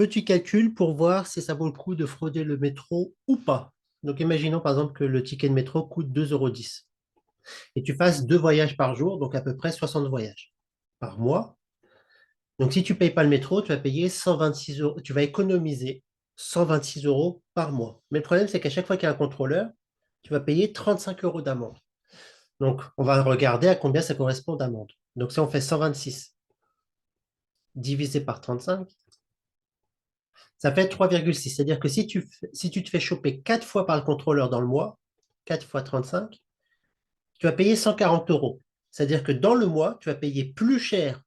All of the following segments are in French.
Petit calcul pour voir si ça vaut le coup de frauder le métro ou pas. Donc, imaginons par exemple que le ticket de métro coûte 2,10 € et tu fasses 2 voyages par jour, donc à peu près 60 voyages par mois. Donc, si tu ne payes pas le métro, tu vas payer 126 euros, tu vas économiser 126 euros par mois. Mais le problème, c'est qu'à chaque fois qu'il y a un contrôleur, tu vas payer 35 euros d'amende. Donc, on va regarder à combien ça correspond d'amende. Donc, si on fait 126 divisé par 35, ça fait 3,6. C'est-à-dire que si tu te fais choper 4 fois par le contrôleur dans le mois, 4 fois 35, tu vas payer 140 euros. C'est-à-dire que dans le mois, tu vas payer plus cher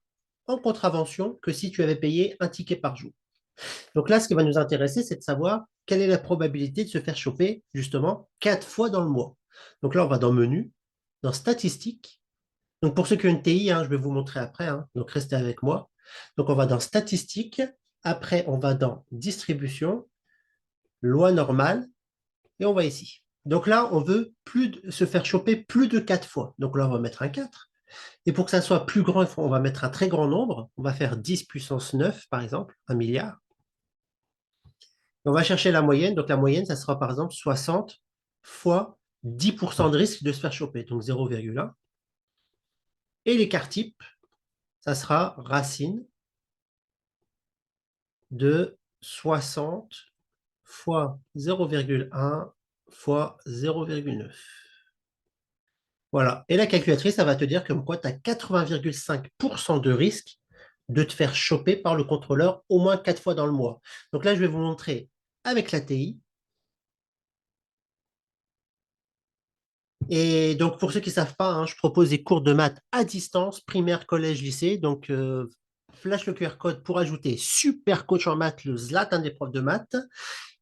en contravention que si tu avais payé un ticket par jour. Donc là, ce qui va nous intéresser, c'est de savoir quelle est la probabilité de se faire choper, justement, 4 fois dans le mois. Donc là, on va dans Menu, dans Statistiques. Donc pour ceux qui ont une TI, je vais vous montrer après, donc restez avec moi. Donc on va dans Statistiques, après on va dans Distribution, Loi normale, et on va ici. Donc là, on veut se faire choper plus de 4 fois. Donc là, on va mettre un 4. Et pour que ça soit plus grand, on va mettre un très grand nombre. On va faire 10 puissance 9, par exemple, 1 milliard. Et on va chercher la moyenne. Donc la moyenne, ça sera par exemple 60 fois 10% de risque de se faire choper, donc 0,1. Et l'écart type, ça sera racine de 60 fois 0,1 fois 0,9. Voilà. Et la calculatrice, ça va te dire comme quoi tu as 80,5% de risque de te faire choper par le contrôleur au moins 4 fois dans le mois. Donc là, je vais vous montrer avec la TI. Et donc, pour ceux qui ne savent pas, je propose des cours de maths à distance, primaire, collège, lycée. Donc, flash le QR code pour ajouter super coach en maths, le Zlatan des profs de maths.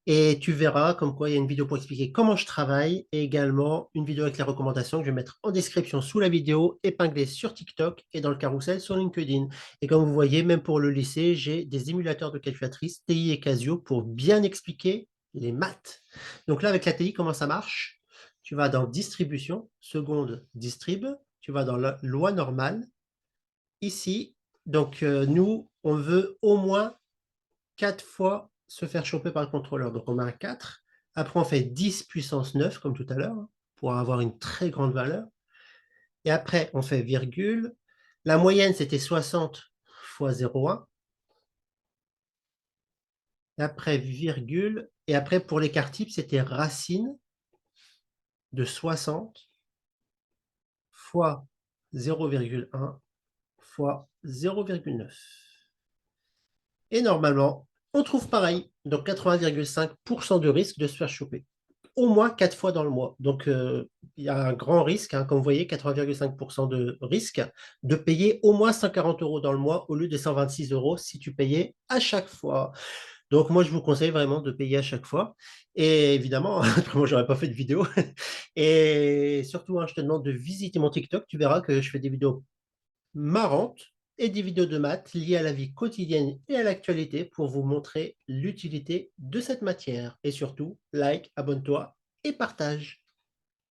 Et tu verras comme quoi il y a une vidéo pour expliquer comment je travaille et également une vidéo avec les recommandations que je vais mettre en description sous la vidéo, épinglée sur TikTok et dans le carrousel sur LinkedIn. Et comme vous voyez, même pour le lycée, j'ai des émulateurs de calculatrice TI et Casio pour bien expliquer les maths. Donc là, avec la TI, comment ça marche? Tu vas dans Distribution, seconde distrib, tu vas dans la loi normale. Ici, donc nous, on veut au moins 4 fois se faire choper par le contrôleur. Donc on met un 4. Après, on fait 10 puissance 9, comme tout à l'heure, pour avoir une très grande valeur. Et après, on fait virgule. La moyenne, c'était 60 fois 0,1. Et après, virgule. Et après, pour l'écart type, c'était racine de 60 fois 0,1 fois 0,9. Et normalement, on trouve pareil. Donc 80,5% de risque de se faire choper. Au moins 4 fois dans le mois. Donc, il y a un grand risque, comme vous voyez, 80,5% de risque de payer au moins 140 euros dans le mois au lieu de 126 euros si tu payais à chaque fois. Donc, moi, je vous conseille vraiment de payer à chaque fois. Et évidemment, moi, j'aurais pas fait de vidéo. Et surtout, je te demande de visiter mon TikTok. Tu verras que je fais des vidéos marrantes et des vidéos de maths liées à la vie quotidienne et à l'actualité pour vous montrer l'utilité de cette matière. Et surtout, like, abonne-toi et partage.